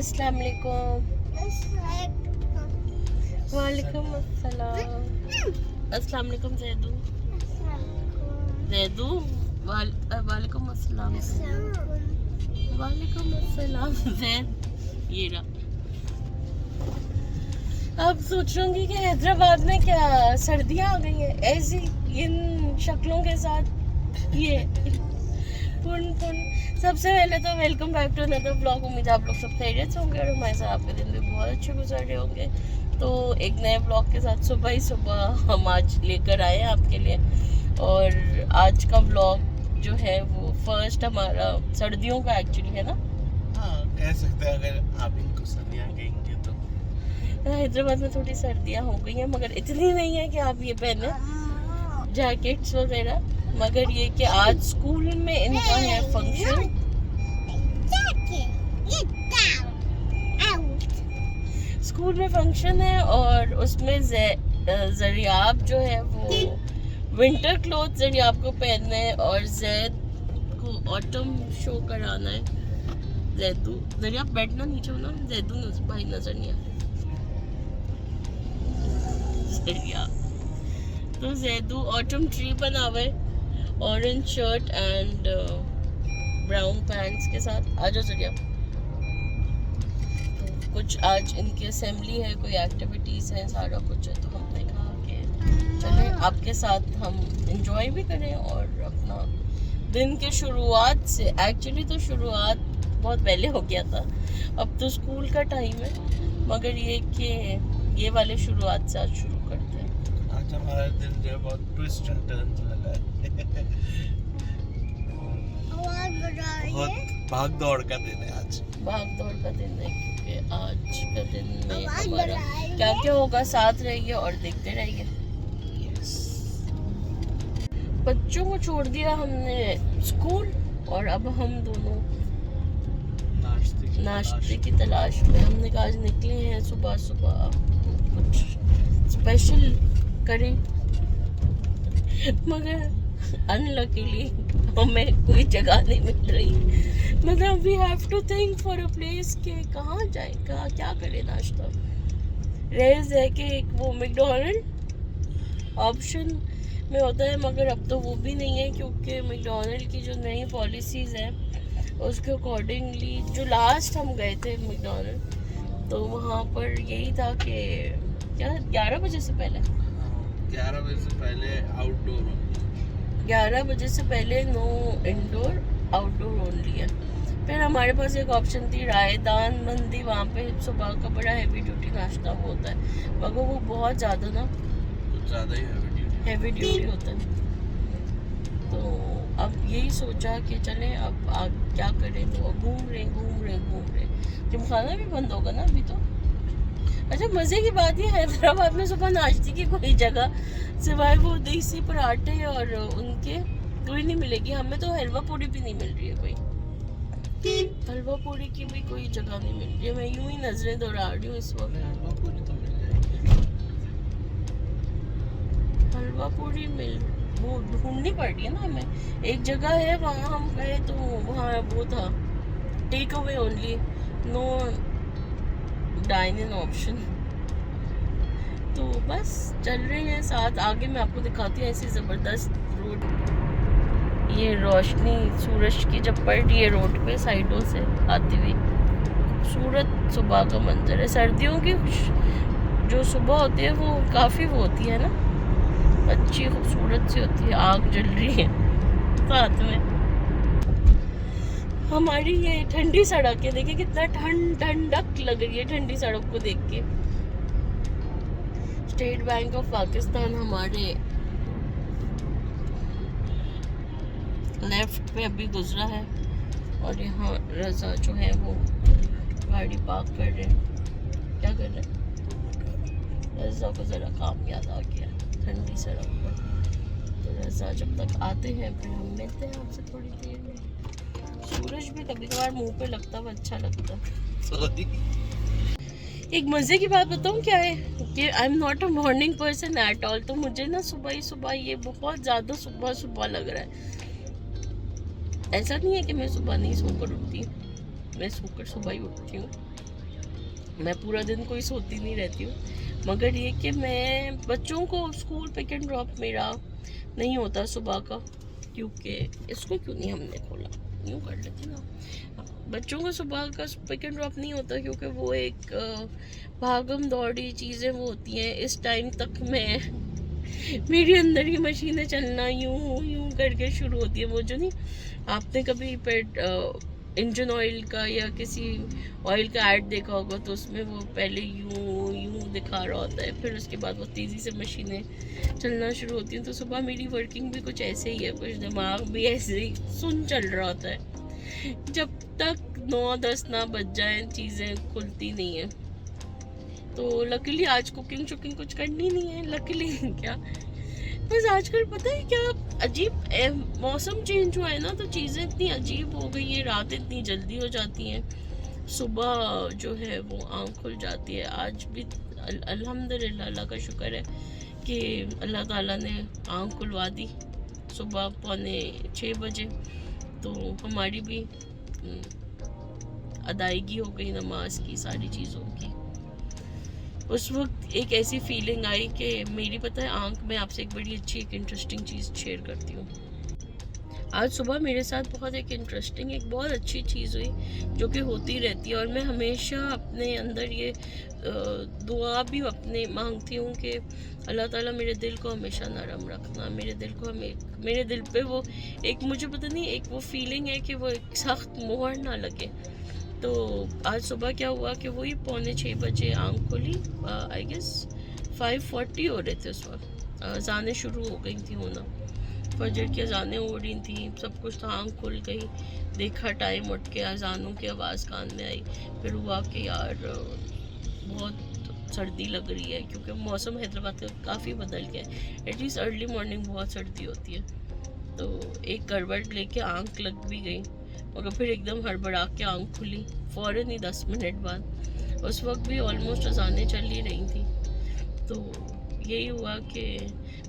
अस्सलाम वालेकुम। वालेकुम अस्सलाम। अस्सलाम वालेकुम जैदू। जैदू वालेकुम अस्सलाम। वालेकुम अस्सलाम जैद। ये रहा। अब सोच रही हूँ कि हैदराबाद में क्या सर्दियाँ आ गई हैं ऐसी इन शक्लों के साथ। ये सबसे पहले तो welcome back to another blog. उम्मीद है आप लोग सब खैरियत से होंगे और हमारे साथ आपके दिन भी बहुत अच्छे गुजर रहे होंगे। तो एक नए ब्लॉग के साथ सुबह ही सुबह हम आज लेकर आए हैं आपके लिए। और आज का ब्लॉग जो है वो फर्स्ट हमारा सर्दियों का एक्चुअली है ना। हाँ, कह सकते हैं अगर आप इनको सर्दियाँ कहेंगे तो। हैदराबाद में थोड़ी सर्दियाँ हो गई हैं मगर इतनी नहीं है कि आप ये पहने जैकेट्स वगैरह। मगर ये कि आज स्कूल में इनका है फंक्शन। स्कूल में फंक्शन है और उसमें जरियाब जो है वो विंटर क्लोथ जरियाब को पहनना है और जैद को ऑटम शो कराना है। जैदू जरियाब बैठना नीचे हो ना, जैदू भाई नजर नहीं आ जरियाब। तो जैदू ऑटम ट्री बना हुआ है orange shirt and brown pants के साथ। आ जाओ जरियाब। तो कुछ आज इनकी असेंबली है, कोई एक्टिविटीज़ हैं, सारा कुछ है। तो हमने कहा कि चलें आपके साथ हम इंजॉय भी करें और अपना दिन के शुरुआत से। एक्चुअली तो शुरुआत बहुत पहले हो गया था, अब तो स्कूल का टाइम है मगर ये कि ये वाले शुरुआत से आज शुरू करते हैं। आज हमारा दिन जो है बहुत ट्विस्ट एंड टर्न्स वाला है। बहुत भाग दौड़ का दिन है आज। भाग दौड़ का दिन है क्योंकि आज का दिन में हमारा क्या क्या होगा साथ रहिए और देखते रहिए। बच्चों को छोड़ दिया हमने स्कूल और अब हम दोनों नाश्ते की तलाश में। हमने कहा आज निकले हैं सुबह सुबह कुछ स्पेशल करें मगर अनलकीली हमें कोई जगह नहीं मिल रही। मतलब we have to think for a place के कहाँ जाए, कहाँ क्या करें नाश्ता। रेज है कि एक वो मैकडॉनल्ड ऑप्शन में होता है मगर अब तो वो भी नहीं है क्योंकि मैकडॉनल्ड की जो नई पॉलिसीज़ हैं उसके अकॉर्डिंगली जो लास्ट हम गए थे मैकडॉनल्ड तो वहाँ पर यही था कि क्या 11 बजे से पहले 11 बजे से पहले आउटडोर 11 बजे से पहले नो इंडोर आउटडोर ओनली है। फिर हमारे पास एक ऑप्शन थी रायदान मंदी, वहाँ पे सुबह का बड़ा हैवी ड्यूटी नाश्ता होता है मगर वो बहुत ज़्यादा ना कुछ ज़्यादा ही हैवी ड्यूटी होता है। तो अब यही सोचा कि चलें अब क्या करें। तो घूम रहे जिमखाना भी बंद होगा ना अभी तो। अच्छा मज़े की बात ये हैदराबाद में सुबह नाश्ते की कोई जगह सिवाय वो देसी पराठे और उनके कोई नहीं मिलेगी। हमें तो हलवा पूरी भी नहीं मिल रही है, कोई हलवा पूरी की भी कोई जगह नहीं मिल रही है। मैं यूं ही नजरें दौड़ा रही हूँ इस वक्त। हलवा पूरी तो मिल जाएगी। हलवा पूरी वो ढूंढनी पड़ रही है ना हमें। एक जगह है वहाँ हम गए तो वहाँ वो था take away only, no dine in option. तो बस चल रहे हैं साथ। आगे मैं आपको दिखाती हूँ ऐसी ज़बरदस्त रोड। ये रोशनी सूरज की जब पड़ रही है रोड पे साइडों से आती हुई, खूबसूरत सुबह का मंजर है। सर्दियों की जो सुबह होती है वो काफ़ी वो होती है ना, अच्छी खूबसूरत सी होती है। आग जल रही है साथ में। हमारी ये ठंडी सड़क है, देखिए कितना ठंडक लग रही है ठंडी सड़क को देख के। स्टेट बैंक ऑफ पाकिस्तान हमारे लेफ्ट पे अभी गुजरा है और यहाँ रजा जो है वो गाड़ी पार्क कर रहे हैं। क्या कर रहे हैं? रजा को ज़रा काम याद आ गया ठंडी सड़क पर। तो रजा जब तक आते हैं फिर हम मिलते हैं आपसे थोड़ी देर में। सूरज भी कभी कभार मुंह पे लगता है, अच्छा लगता है। एक मज़े की बात बताऊँ क्या है कि I am not a morning person at all. तो मुझे ना सुबह ही सुबह ये बहुत ज़्यादा सुबह लग रहा है। ऐसा नहीं है कि मैं सुबह नहीं सोकर उठती, मैं सोकर सुबह ही उठती हूँ मैं पूरा दिन कोई सोती नहीं रहती हूँ, मगर ये कि मैं बच्चों को स्कूल पिक एंड ड्रॉप मेरा नहीं होता सुबह का, क्योंकि इसको क्यों नहीं हमने खोला, यूँ कर लेते ना। बच्चों को सुबह का पिक एंड ड्रॉप नहीं होता क्योंकि वो एक भागम दौड़ी चीज़ें वो होती हैं। इस टाइम तक मैं मेरे अंदर की मशीनें चलना यूं करके शुरू होती है। वो जो नहीं, आपने कभी इंजन ऑयल का या किसी ऑयल का ऐड देखा होगा, तो उसमें वो पहले यूं दिखा रहा होता है, फिर उसके बाद वो तेज़ी से मशीनें चलना शुरू होती हैं। तो सुबह मेरी वर्किंग भी कुछ ऐसे ही है, कुछ दिमाग भी ऐसे ही सुन चल रहा होता है। जब तक 9-10 ना बज जाए चीज़ें खुलती नहीं है। तो लकीली आज कुकिंग शुकिंग कुछ करनी नहीं है, लकीली क्या, बस आजकल पता है क्या अजीब मौसम चेंज हुआ है ना, तो चीज़ें इतनी अजीब हो गई हैं, रात इतनी जल्दी हो जाती हैं, सुबह जो है वो आँख खुल जाती है। आज भी अल्हम्दुलिल्लाह, अल्लाह का शुक्र है कि अल्लाह ताला ने आँख खुलवा दी सुबह 5:45 बजे। तो हमारी भी अदायगी हो गई नमाज की, सारी चीज़ों की। उस वक्त एक ऐसी फीलिंग आई कि मेरी पता है आंख में आपसे एक बड़ी अच्छी एक इंटरेस्टिंग चीज़ शेयर करती हूँ। आज सुबह मेरे साथ बहुत एक इंटरेस्टिंग, एक बहुत अच्छी चीज़ हुई जो कि होती रहती है, और मैं हमेशा अपने अंदर ये दुआ भी अपने मांगती हूँ कि अल्लाह ताला मेरे दिल को हमेशा नरम रखना, मेरे दिल को मेरे दिल पे वो एक, मुझे पता नहीं, एक वो फीलिंग है कि वो एक सख्त मोहर ना लगे। तो आज सुबह क्या हुआ कि वही 5:45 बजे आँख खोली, आई गेस 5:40 हो रहे थे उस वक्त, अज़ानें शुरू हो गई थी होना, फजर की अज़ानें हो रही थी, सब कुछ था। आँख खुल गई, देखा टाइम, उठ के अज़ानों की आवाज़ कान में आई। फिर हुआ कि यार बहुत सर्दी लग रही है, क्योंकि मौसम हैदराबाद का काफ़ी बदल गया है, एटलीस्ट अर्ली मॉर्निंग बहुत सर्दी होती है। तो एक गड़बड़ लेके आँख लग भी गई, मगर फिर एकदम हड़बड़ा के आँख खुली फ़ौरन ही 10 मिनट बाद। उस वक्त भी ऑलमोस्ट अज़ानें चल ही रही थी। तो यही हुआ कि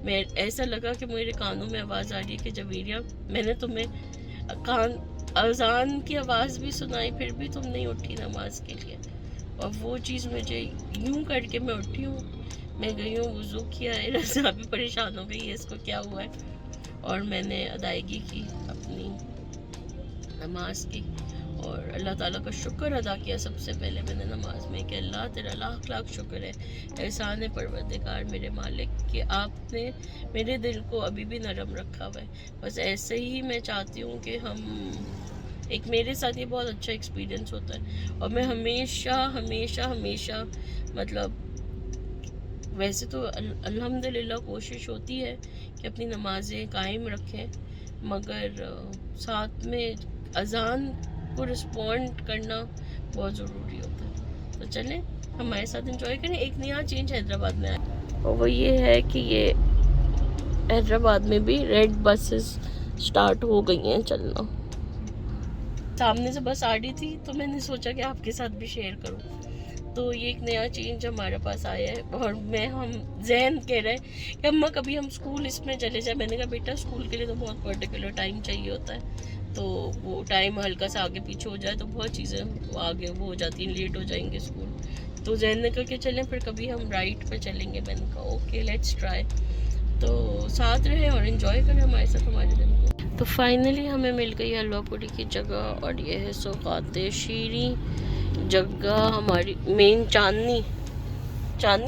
मैं, ऐसा लगा कि मेरे कानों में आवाज़ आ रही है कि जवेरिया, मैंने तुम्हें अज़ान की आवाज़ भी सुनाई, फिर भी तुम नहीं उठी नमाज के लिए। और वो चीज़ मुझे यूं करके मैं उठी हूँ, मैं गई हूँ, वज़ू किया है, रज़ा भी परेशान हो गई है इसको क्या हुआ है, और मैंने अदायगी की अपनी नमाज की, और अल्लाह ताला का शुक्र अदा किया। सबसे पहले मैंने नमाज में कि अल्लाह तेरा लाख लाख शुक्र है, एहसान है परवरदिगार मेरे मालिक, कि आपने मेरे दिल को अभी भी नरम रखा हुआ है। बस ऐसे ही मैं चाहती हूँ कि हम, एक मेरे साथ ये बहुत अच्छा एक्सपीरियंस होता है, और मैं हमेशा हमेशा हमेशा, मतलब वैसे तो अल्हम्दुलिल्लाह कोशिश होती है कि अपनी नमाज़ें कायम रखें, मगर साथ में अज़ान को रिस्पॉन्ड करना बहुत ज़रूरी होता है। तो चलें हमारे साथ एंजॉय करें। एक नया चेंज हैदराबाद में आया, और वो ये है कि ये हैदराबाद में भी रेड बसेस स्टार्ट हो गई हैं चलना। सामने से बस आ रही थी, तो मैंने सोचा कि आपके साथ भी शेयर करूं। तो ये एक नया चेंज हमारे पास आया है, और हम जहन कह रहे हैं कि अम्मा कभी हम स्कूल इसमें चले जाए। मैंने कहा बेटा स्कूल के लिए तो बहुत पर्टिकुलर टाइम चाहिए होता है, तो वो टाइम हल्का सा आगे पीछे हो जाए तो बहुत चीज़ें आगे वो हो जाती हैं, लेट हो जाएंगे स्कूल। तो जहन ने कहा कि चलें फिर कभी हम राइड पे चलेंगे। मैंने कहा ओके लेट्स ट्राई। तो साथ रहें और इन्जॉय करें हमारे साथ हमारे दिन को। तो फाइनली हमें मिल गई हलवा पूरी की जगह, और ये है सौगाते शीरी जगह, हमारी मेन चांदनी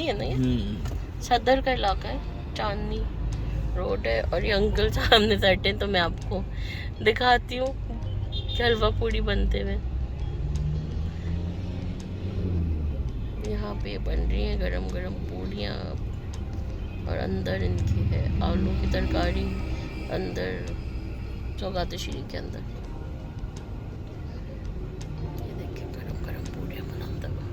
है ना, ये सदर का इलाका है, चांदनी रोड है। और ये अंकल सामने बैठे हैं, तो मैं आपको दिखाती हूँ कि हलवा पूरी बनते हुए। यहाँ पे बन रही हैं गरम गरम पूड़ियाँ, और अंदर इनकी है आलू की तरकारी, अंदर सौगाते शीरी के अंदर ये देखिए गरम गरम पूड़ियाँ बनाता हुआ।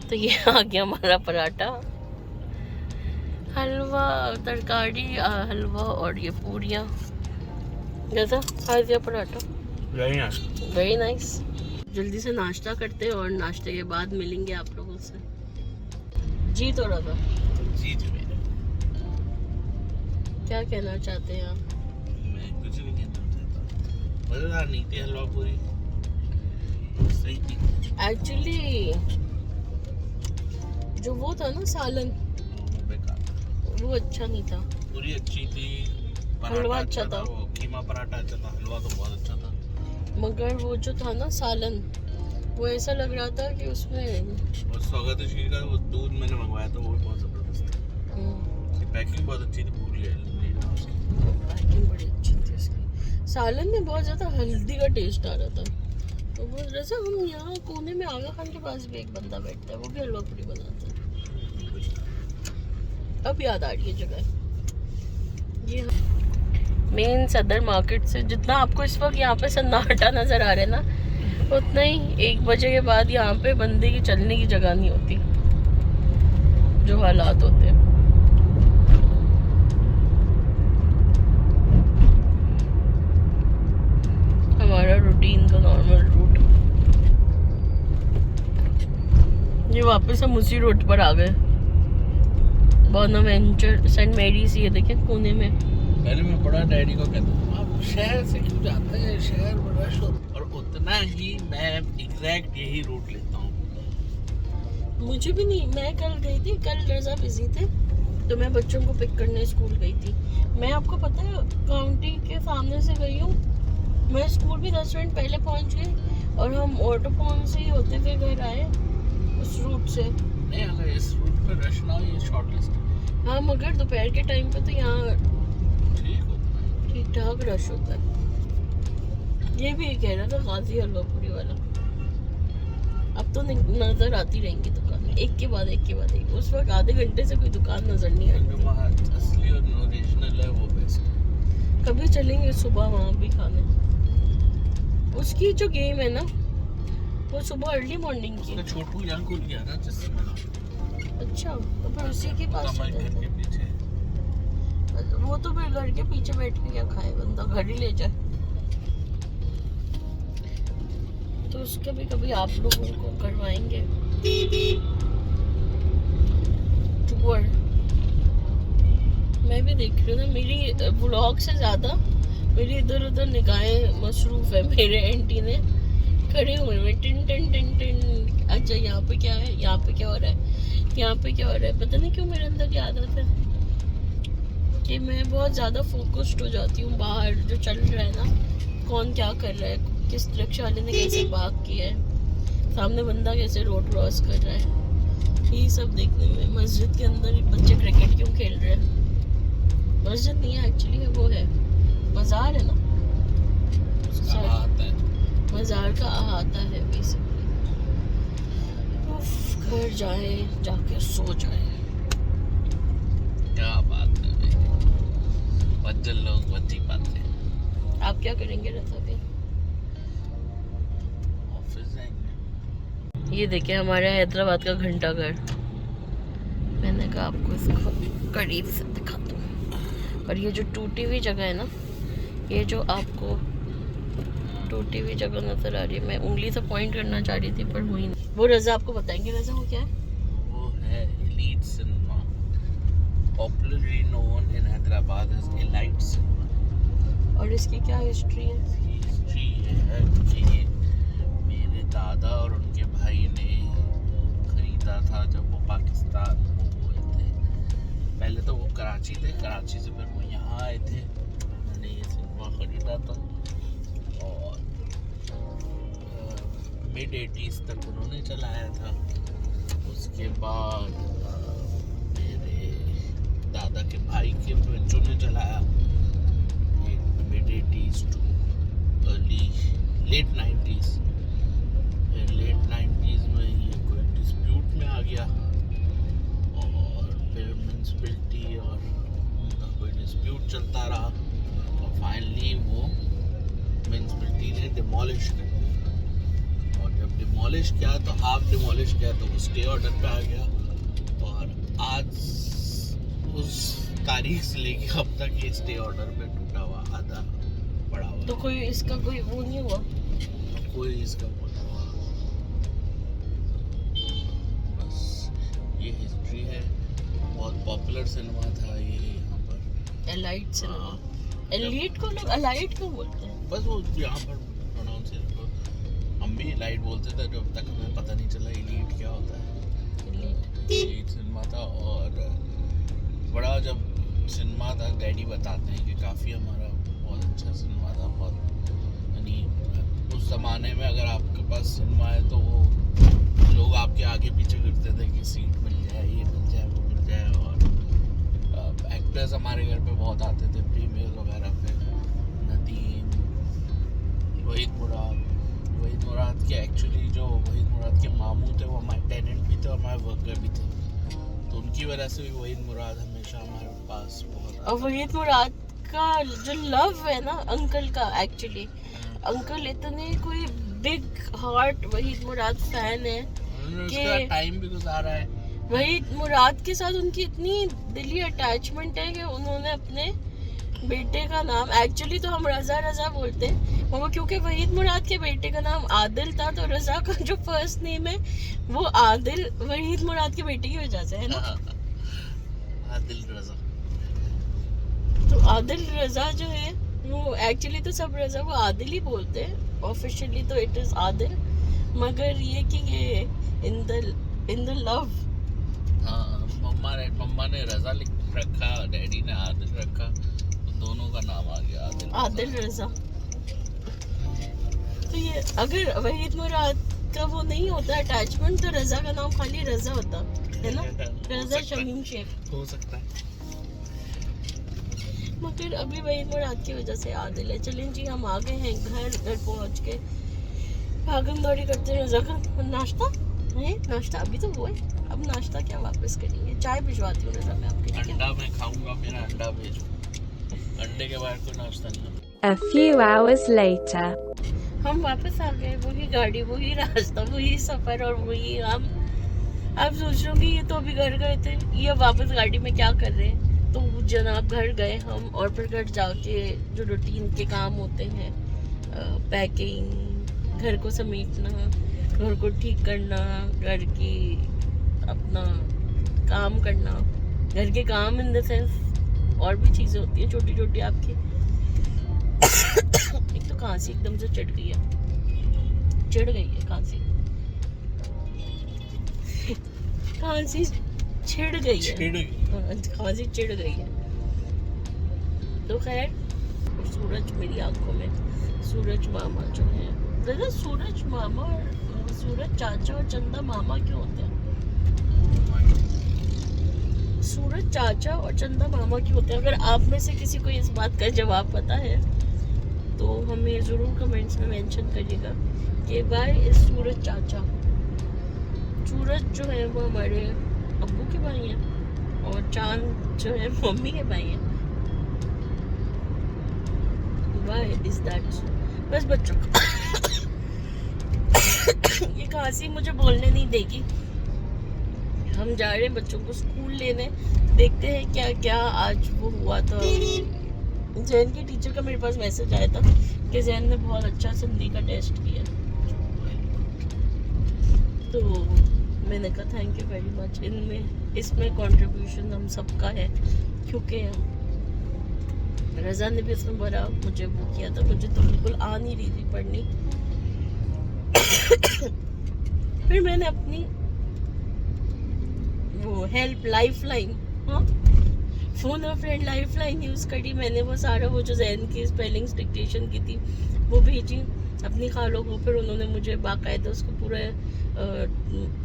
तो ये आ गया हमारा पराठा, हलवा, तरकारी, हलवा और ये पूड़ियाँ। जैसा खा दिया पराठा, वेरी नाइस। जल्दी से नाश्ता करते हैं और नाश्ते के बाद मिलेंगे आप लोगों से। जीत हो रहा था। जीत मेरे। क्या कहना चाहते हैं आप? मैं कुछ नहीं कहना चाहता। मजेदार नहीं थी हलवा पूरी, सही थी। एक्चुअली जो वो था ना सालन, वो बेकार था। वो अच्छा नहीं था। पूरी अच्छी थी, हलवा पराठा अच्छा था। वो कीमा पराठा अच्छा था, हलवा तो बहुत अच्छा था। मगर वो जो था ना सालन, वो ऐसा लग रहा था कि उसमें और स्वागतशील का वो दूध मैंने मंगवाया था, वो भी बहुत जबरदस्त था। उसकी पैकिंग बहुत अच्छी थी, पूरी लेना उसकी। पैकिंग बड़ी अच्छी थी उसकी। सालन में बहुत ज़्यादा हल्दी का टेस्ट आ रहा था। तो वो जैसे हम यहाँ कोने में आगा खान के पास भी एक बंदा बैठता है, वो भी हलवा पूरी बनाता है। अब याद आ रही है जगह। ये मेन सदर मार्केट से जितना आपको इस वक्त यहाँ पे सन्नाटा नज़र आ रहा है ना, उतना ही 1 बजे के बाद यहाँ पे बंदे की चलने की जगह नहीं होती, जो हालात होते हैं। हमारा रूटीन का नॉर्मल रूट। ये वापस हम उसी रोड पर आ गए, बोनावेंचर सेंट मेरीज। ये देखें कोने में। पहले मैं बड़ा डैडी को कहता हूँ आप शहर से क्यों जाते हैं, शहर में रश होता है। और उतना ही मैं एग्जैक्ट यही रूट लेता हूँ। मुझे भी नहीं, मैं कल गई थी, कल रजा बिजी थे तो मैं बच्चों को पिक करने स्कूल गई थी। मैं आपको पता है काउंटी के सामने से गई हूँ। मैं स्कूल भी 10 मिनट पहले पहुँच गई और हम ऑटो पॉइंट से ही होते हुए घर आए उस रूट से। नहीं, अगर इस रूट पे रश ना हो, ये शॉर्ट लिस्ट है। हाँ, मगर दोपहर के टाइम पे तो यहाँ ठीक होता है, ठीक ठाक रश होता है। ये भी कह रहा था गाजी हलवा पूरी वाला। अब तो नजर आती रहेंगी दुकानें, एक के बाद एक के बाद एक। उस वक्त आधे घंटे से कोई दुकान नजर नहीं आई क्योंकि वहाँ असली और ओरिजिनल है, वो बेस्ट है। कभी चलेंगे सुबह वहाँ भी खाने। उसकी जो गेम है ना, वो सुबह अर्ली मॉर्निंग की। उसने छोटू यहाँ को लिया ना, जिससे मैंने अच्छा, तो फिर उसी के पास हमारे चले घर के पीछे। जाते। वो तो फिर घर के पीछे बैठ के क्या खाए बंदा, घर ही ले जाए। तो उसके भी कभी आप लोगों को करवाएंगे टूर। मैं भी देख रही हूँ ना, मेरी व्लॉग से ज्यादा मेरी इधर उधर निगाहें मसरूफ है। मेरे एंटी ने खड़े हुए हैं टिन टिन टिन टिन। अच्छा यहाँ पे क्या है, यहाँ पे क्या हो रहा है, यहाँ पे क्या हो रहा है। पता नहीं क्यों मेरे अंदर की आदत है कि मैं बहुत ज़्यादा फोकस्ड हो जाती हूँ। बाहर जो चल रहा है ना, कौन क्या कर रहा है, किस रिक्शा वाले ने कैसे भाग किया है, सामने बंदा कैसे रोड क्रॉस कर रहा है, यही सब देखने में। मस्जिद के अंदर बच्चे क्रिकेट क्यों खेल रहे हैं। मस्जिद नहीं है एक्चुअली, वो है बाजार है ना, उसका हाथ है। बाजार का अहाता है बेसिकली। घर जाए, जाके सो जाए। क्या बात है भाई, बच्चन लोग बच्ची बातें। आप क्या करेंगे रता भी? ऑफिस जाएंगे। ये देखिए हमारे हैदराबाद का घंटा घर। मैंने कहा आपको इसको करीब से दिखा दूँ। और ये जो टूटी हुई जगह है ना, ये जो आपको टूटी हुई जगह नजर आ रही है, मैं उंगली से पॉइंट करना चाह रही थी पर हुई नहीं। वो रजा आपको बताएंगे। रजा वो क्या है? वो है elite cinema, popularly known in Hyderabad as elite cinema. और इसकी क्या हिस्ट्री है? हिस्ट्री ये है कि मेरे दादा और उनके भाई ने खरीदा था जब वो पाकिस्तान हुए थे। पहले तो वो कराची थे, कराची से फिर वो यहाँ आए थे। मैंने ये सिनेमा खरीदा था और मिड 80s तक उन्होंने चलाया था। उसके बाद मेरे दादा के भाई के बच्चों ने चलाया mid 80s too early late 90s। फिर लेट 90s में ये कोई डिस्प्यूट में आ गया और फिर म्यूनसिपैलिटी और उनका कोई डिस्प्यूट चलता रहा और फाइनली वो म्यूनसिपैलिटी ने डिमोलिश कर दिया। और जब डिमोलिश किया तो हाफ डिमोलिश किया तो वो स्टे ऑर्डर पे आ गया और आज उस तारीख से लेके अब तक ये स्टे ऑर्डर पे टूटा हुआ आधा पड़ा हुआ। तो कोई इसका कोई वो नहीं हुआ? कोई इसका बोला बस ये हिस्ट्री एंट्री है। बहुत पॉपुलर सिनेमा था ये यहाँ पर। Elite cinema. हाँ, एलीट को लोग एलाइट क्यों बोलते हैं? बस वो यहाँ पर प्रोनाउंसिएशन, हम भी एलाइट बोलते थे जब तक हमें पता नहीं चला एलीट क्या होता है। एलीट सिनेमा था। और बड़ा जब सिनेमा था, डैडी बताते हैं कि काफ़ी हमारा बहुत अच्छा सिनेमा था। बहुत यानी उस ज़माने में अगर आपके पास सिनेमा है तो वो लोग आपके आगे पीछे करते थे कि सीट मिल जाए, ये मिल जाए, वो मिल जाए। और एक्टर्स हमारे घर पे बहुत आते थे प्रीमियर वगैरह पे। नदीम, वहीद मुराद के एक्चुअली जो वहीद मुराद के मामू थे वो हमारे टेनेंट भी थे और हमारे वर्कर भी थे, तो उनकी वजह से भी वहीद मुराद हमेशा हमारे पास बहुत। और वहीद मुराद का जो लव है ना अंकल का, एक्चुअली अंकल इतने कोई बिग हार्ट वहीद मुराद फैन है उसका टाइम भी गुजारा है। वहीद मुराद के साथ उनकी इतनी दिली अटैचमेंट है कि उन्होंने अपने बेटे का नाम, एक्चुअली तो हम रजा रजा बोलते हैं मगर क्योंकि वहीद मुराद के बेटे का नाम आदिल था तो रजा का जो फर्स्ट नेम है वो आदिल वहीद मुराद के बेटे की वजह से है ना। आदिल रजा। तो आदिल रजा जो है वो एक्चुअली तो सब रजा वो आदिल ही बोलते हैं, ऑफिशियली तो इट इज आदिल, मगर ये कि ये इन द लव। हाँ, मम्मा ने रजा लिख रखा, डैडी ने आदिल रखा, तो दोनों का नाम आ गया आदिल रजा। तो ये अगर वहीद मुराद का वो नहीं होता अटैचमेंट तो रजा का नाम खाली रजा होता है ना, रजा शमीम शेख हो सकता है। मगर अभी वहीद मुराद की वजह से आदिल है। चलें जी, हम आ गए हैं घर पहुंच के भागम दौड़ी करते हैं। रजा का नाश्ता है, नाश्ता अभी तो हुआ है, अब नाश्ता क्या वापस करेंगे। चाय भिजवाती हूँ रजा मैं आपके लिए। अंडा मैं खाऊंगा, मेरा अंडा भेजो, अंडे के बाद कोई नाश्ता नहीं। A few hours later. हम वापस आ गए, वही गाड़ी, वही रास्ता, वही सफर और वही हम। आप सोच रहे होंगे ये तो अभी घर गए थे, ये वापस गाड़ी में क्या कर रहे हैं। तो जनाब घर गए हम और फिर घर जाके जो रूटीन के काम होते हैं, पैकिंग, घर को समेटना, घर को ठीक करना, घर की अपना काम करना, घर के काम इन द सेंस और भी चीज़ें होती हैं छोटी छोटी आपकी। एक तो खांसी एकदम से चिढ़ गई है खांसी खांसी छिड़ गई है, खांसी चिढ़ गई है। तो खैर सूरज मेरी आंखों में, सूरज मामा जो है, दादा सूरज मामा और सूरज चाचा और चंदा मामा क्यों होते हैं? सूरज चाचा और चंदा मामा क्यों होते हैं? अगर आप में से किसी को इस बात का जवाब पता है तो हमें ज़रूर कमेंट्स में मेंशन करिएगा कि वाई इज सूरज चाचा। सूरज जो है वो हमारे अब्बू के भाई हैं और चांद जो है मम्मी के भाई हैं। Why is that? बस बच्चों ये खांसी मुझे बोलने नहीं देगी। हम जा रहे हैं बच्चों को स्कूल लेने, देखते हैं क्या क्या आज वो हुआ था। जैन की टीचर का मेरे पास मैसेज आया था कि जैन ने बहुत अच्छा सिंधी का टेस्ट किया, तो मैंने कहा थैंक यू वेरी मच। इसमें कंट्रीब्यूशन हम सबका है क्योंकि रजा ने भी इसमें बड़ा मुझे वो किया था, मुझे तो बिल्कुल आ नहीं रही थी पढ़नी। फिर मैंने अपनी वो हेल्प लाइफलाइन, हाँ फोन और फ्रेंड लाइफलाइन यूज करी मैंने। वो सारा वो जो जैन की स्पेलिंग्स डिक्टेशन की थी वो भेजी अपनी खालों को, फिर उन्होंने मुझे बाकायदा उसको पूरा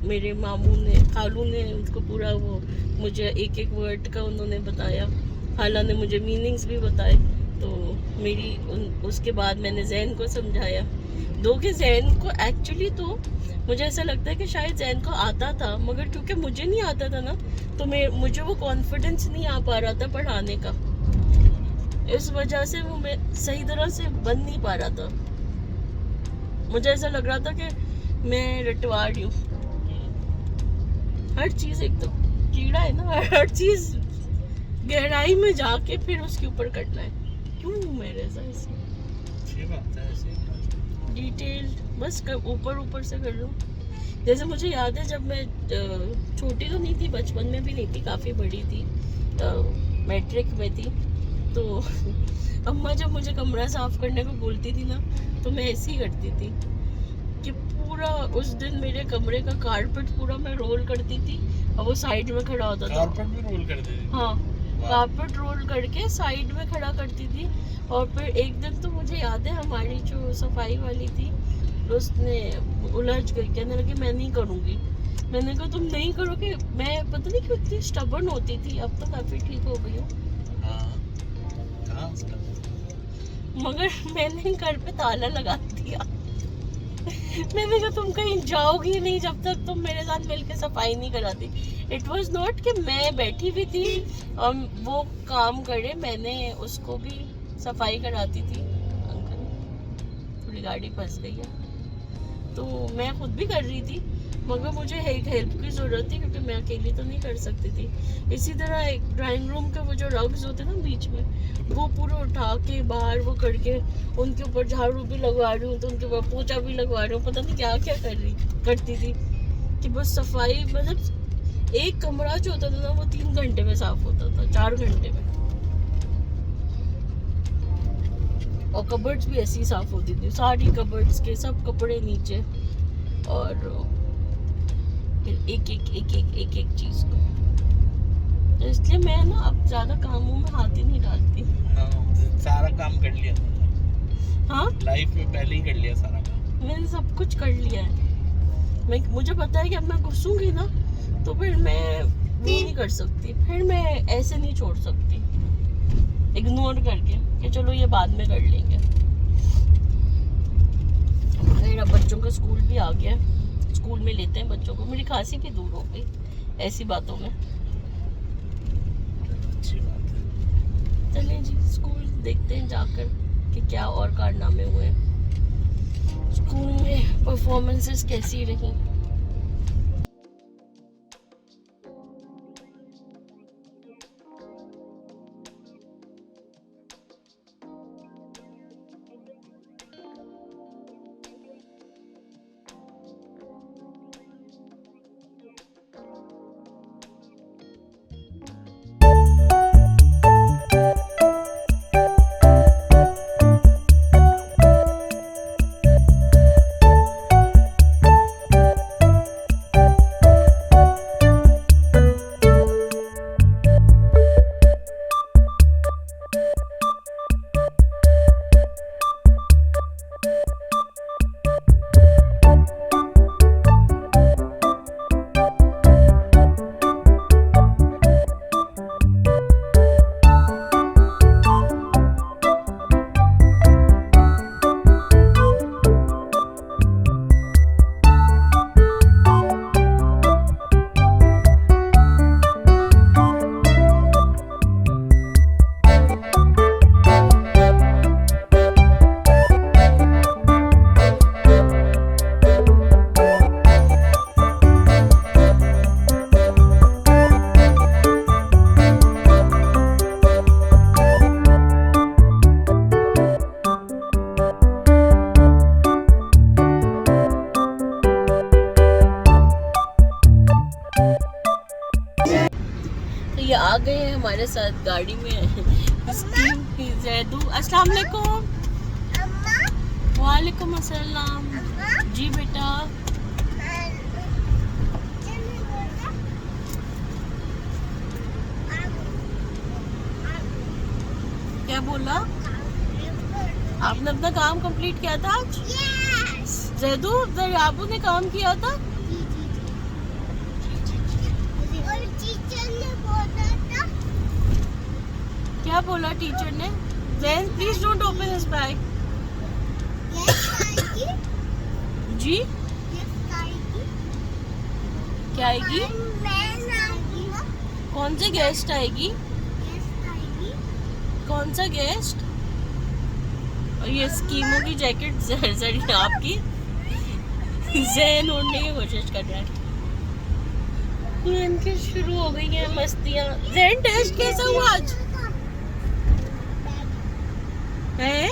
मेरे मामू ने, खालू ने उसको पूरा वो मुझे एक एक वर्ड का उन्होंने बताया, खाला ने मुझे मीनिंग्स भी बताए। तो उसके बाद मैंने जैन को समझाया। दो के जैन को एक्चुअली तो मुझे ऐसा लगता है कि शायद जैन को आता था, मगर क्योंकि मुझे नहीं आता था ना तो मुझे वो कॉन्फिडेंस नहीं आ पा रहा था पढ़ाने का, इस वजह से वो मैं सही तरह से बन नहीं पा रहा था। मुझे ऐसा लग रहा था कि मैं रटवा रही हूँ हर चीज, एक तो कीड़ा है ना, हर चीज गहराई में जाके फिर उसके ऊपर करना है। क्यों मेरे ऐसा डिटेल बस ऊपर ऊपर से कर लूँ। जैसे मुझे याद है जब मैं छोटी तो नहीं थी, बचपन में भी नहीं थी, काफ़ी बड़ी थी, मैट्रिक में थी, तो अम्मा जब मुझे कमरा साफ करने को बोलती थी ना, तो मैं ऐसे ही करती थी कि पूरा उस दिन मेरे कमरे का कारपेट पूरा मैं रोल करती थी और वो साइड में खड़ा होता था। कारपेट भी रोल कर देती? हाँ, कारपेट रोल करके साइड में खड़ा करती थी। और फिर एक दिन तो मुझे याद है हमारी जो सफाई वाली थी उसने उलझ गई, कहने लगी मैं नहीं करूँगी। मैंने कहा तुम नहीं करोगे? मैं पता नहीं क्यों इतनी स्टबर्न होती थी, अब तो काफ़ी ठीक हो गई हूँ। मगर मैंने घर पे ताला लगा दिया। मैंने कहा तुम कहीं जाओगी नहीं जब तक तुम मेरे साथ मिलके सफाई नहीं कराती। इट वॉज नॉट कि मैं बैठी हुई थी और वो काम करे, मैंने उसको भी सफाई कराती थी। अंकल थोड़ी गाड़ी फंस गई है, तो मैं खुद भी कर रही थी, मगर मुझे एक हेल्प की ज़रूरत थी क्योंकि मैं अकेली तो नहीं कर सकती थी। इसी तरह एक ड्राइंग रूम के वो जो रग्स होते ना बीच में, वो पूरे उठा के बाहर वो करके उनके ऊपर झाड़ू भी लगवा रही हूँ, तो उनके ऊपर पोछा भी लगवा रही हूँ, पता नहीं क्या क्या करती थी कि बस सफाई। मतलब एक कमरा जो होता था ना वो 3 घंटे में साफ होता था, 4 घंटे में। और कबर्ड्स भी ऐसी साफ होती थी, सारी कबर्ड्स के सब कपड़े नीचे, और फिर एक एक चीज को। तो इसलिए मैं ना अब ज्यादा कामों में हाथ ही नहीं डालती। सारा काम कर लिया। हाँ, लाइफ में पहले ही कर लिया सारा काम। मैंने सब कुछ कर लिया है। मुझे पता है कि अब मैं घुसूंगी ना तो फिर मैं वो नहीं कर सकती, फिर मैं ऐसे नहीं छोड़ सकती इग्नोर करके कि चलो ये बाद में कर लेंगे। मेरा बच्चों का स्कूल भी आ गया, स्कूल में लेते हैं बच्चों को। मेरी खांसी भी दूर हो गई ऐसी बातों में। अच्छी बात है। चलिए जी, स्कूल देखते हैं जाकर कि क्या और कारनामे हुए, स्कूल में परफॉर्मेंसेस कैसी रही। ये आ गए हैं हमारे साथ गाड़ी में जैदू। अस्सलाम वालेकुम। वालेकुम अस्सलाम। जी बेटा। क्या बोला? आपने अपना काम कंप्लीट किया था आज? जैदू दरियाबू ने काम किया था। क्या बोला टीचर ने? Jain please don't open his bag. जी क्या आएगी? कौन सी गेस्ट आएगी? कौन सा गेस्ट? और ये स्कीमो की जैकेट जरी आपकी जैन ओढ़ने की कोशिश कर रहा है। ये इनकी शुरू हो गई है मस्तियाँ। जैन टेस्ट कैसा हुआ आज? है?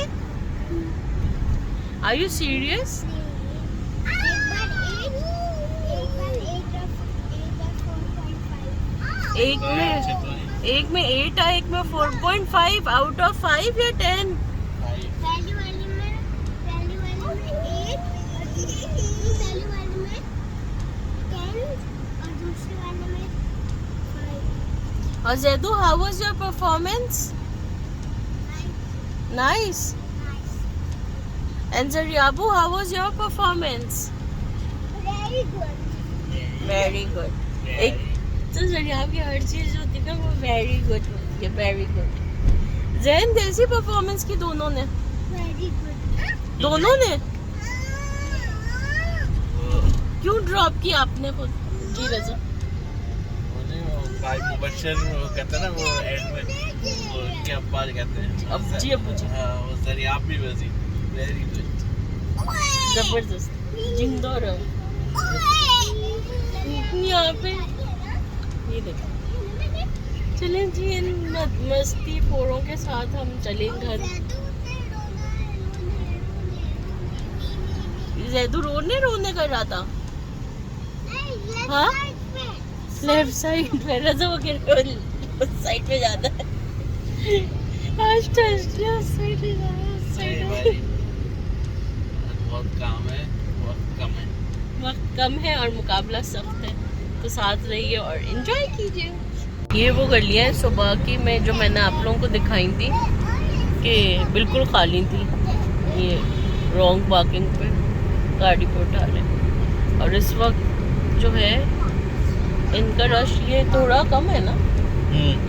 Are you serious? एक में 8 है, एक में 4.5 आउट ऑफ 5 या 10। पहली वाली में 8 और पहली वाली में 10 और दूसरी वाली में 5। और जैदू, how was your performance? Nice. And जरियाबू, how was your performance? Very good. Very good. एक तो जरियाब की हर चीज होती है ना वो वेरी गुड होती है, वेरी गुड। जैन कैसी परफॉर्मेंस की दोनों ने? Very good. दोनों ने? क्यों ड्रॉप किया आपने खुद? जी वैसे भाई मुबशर वो कहते हैं ना वो एंड में वो क्या बात कहते हैं अब जी अब्बू जी हाँ वो जरियाब भी वैसी वेरी गुड जबरदस्त जिंदा रहो। यहाँ पे ये देखो, चलें जी इन मस्ती फोरों के साथ हम चलें घर। जैदू रोने कर रहा था। हाँ लेफ्ट साइड में रजा वगैरह उस साइड पे जाना है। आज थर्सडे उस साइड पे जाना है, उस साइड पे। बहुत काम है, वक्त कम है। वक्त कम है और मुकाबला सख्त है, तो साथ रहिए और एंजॉय कीजिए। ये वो गलियाँ है सुबह की मैं जो मैंने आप लोगों को दिखाई थी कि बिल्कुल खाली थी। ये रॉन्ग पार्किंग पे गाड़ी पे उठा रहे, और इस वक्त जो है इनका रश ये थोड़ा कम है ना,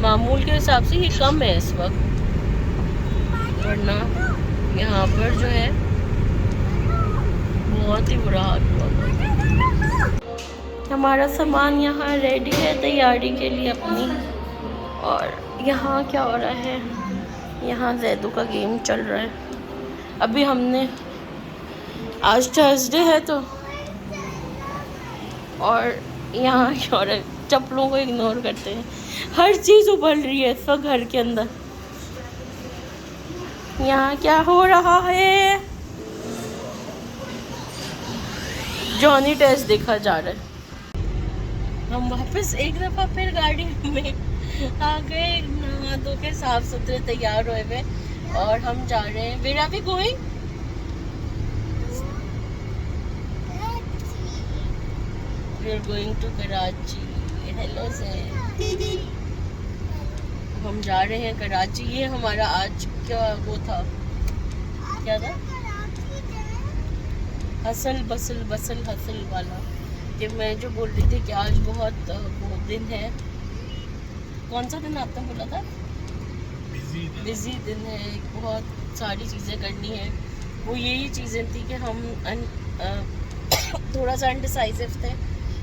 मामूल के हिसाब से ये कम है इस वक्त, वरना यहाँ पर जो है बहुत ही बुरा हाल हुआ। हमारा सामान यहाँ रेडी है तैयारी के लिए अपनी। और यहाँ क्या हो रहा है, यहाँ जैदू का गेम चल रहा है। अभी हमने आज थर्सडे है तो, और यहाँ क्या हो रहा है, चप्पलों को इग्नोर करते हैं। हर चीज़ उबल रही है इस वक्त घर के अंदर। यहाँ क्या हो रहा है, जॉनी टेस्ट देखा जा रहा है। हम वापस एक दफ़ा फिर गाड़ी में आ गए, नहा धो के साफ सुथरे तैयार हुए हुए, और हम जा रहे हैं। Where are we going? We are going to Karachi. Hello से हम जा रहे हैं कराची। ये हमारा आज क्या वो था, क्या था, हसल बसल हसल वाला, कि मैं जो बोल रही थी कि आज बहुत वो दिन है। कौन सा दिन आपने बोला था? बिजी दिन है, बहुत सारी चीज़ें करनी है। वो यही चीज़ें थी कि हम थोड़ा सा अनडिसाइसिव थे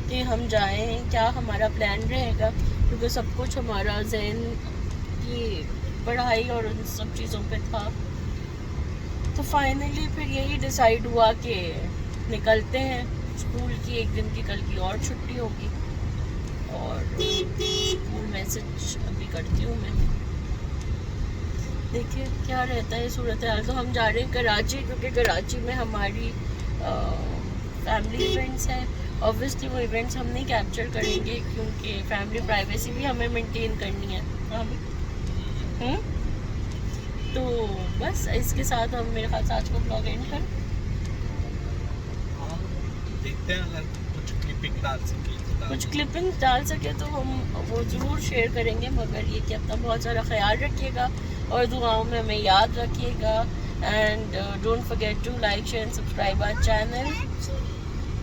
कि हम जाएं, क्या हमारा प्लान रहेगा, क्योंकि सब कुछ हमारा ज़हन की पढ़ाई और उन सब चीज़ों पे था। तो फाइनली फिर यही डिसाइड हुआ कि निकलते हैं। स्कूल की एक दिन की कल की और छुट्टी होगी, और स्कूल मैसेज अभी करती हूँ मैं, देखिए क्या रहता है सूरत हाल। तो हम जा रहे हैं कराची, क्योंकि कराची में हमारी फैमिली इवेंट्स हैं। ऑब्वियसली वो इवेंट्स हम नहीं कैप्चर करेंगे, क्योंकि फैमिली प्राइवेसी भी हमें मेंटेन करनी है। तो बस इसके साथ हम मेरे ख्याल से आज को ब्लॉग एंड कर देखते हैं, अगर कुछ क्लिपिंग डाल सके तो हम वो ज़रूर शेयर करेंगे। मगर ये कि अपना बहुत सारा ख्याल रखिएगा और दुआओं में हमें याद रखिएगा। And don't forget to like, share and subscribe our channel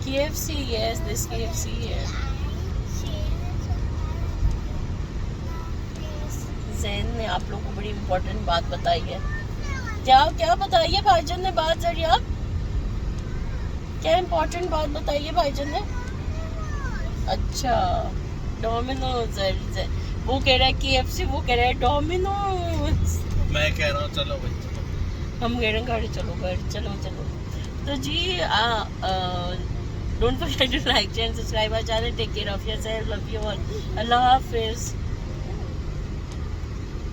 KFC। yes, this KFC है। ज़ैन ने आप लोगों को बड़ी इम्पोर्टेंट बात बताई है। क्या बताई है भाईजान ने बात? जरिए आप क्या इम्पोर्टेंट बात बताई है भाईजान ने? अच्छा, डोमिनोज। वो कह रहा है KFC, वो कह रहा है डोमिनोज। मैं कह रहा हूँ चलो भाई चलो, हम कह रहे हैं गाड़ी चलो घर चलो। तो जी don't forget to like, share, subscribe our channel. Take care of yourself, love you all, Allah हाफिज़।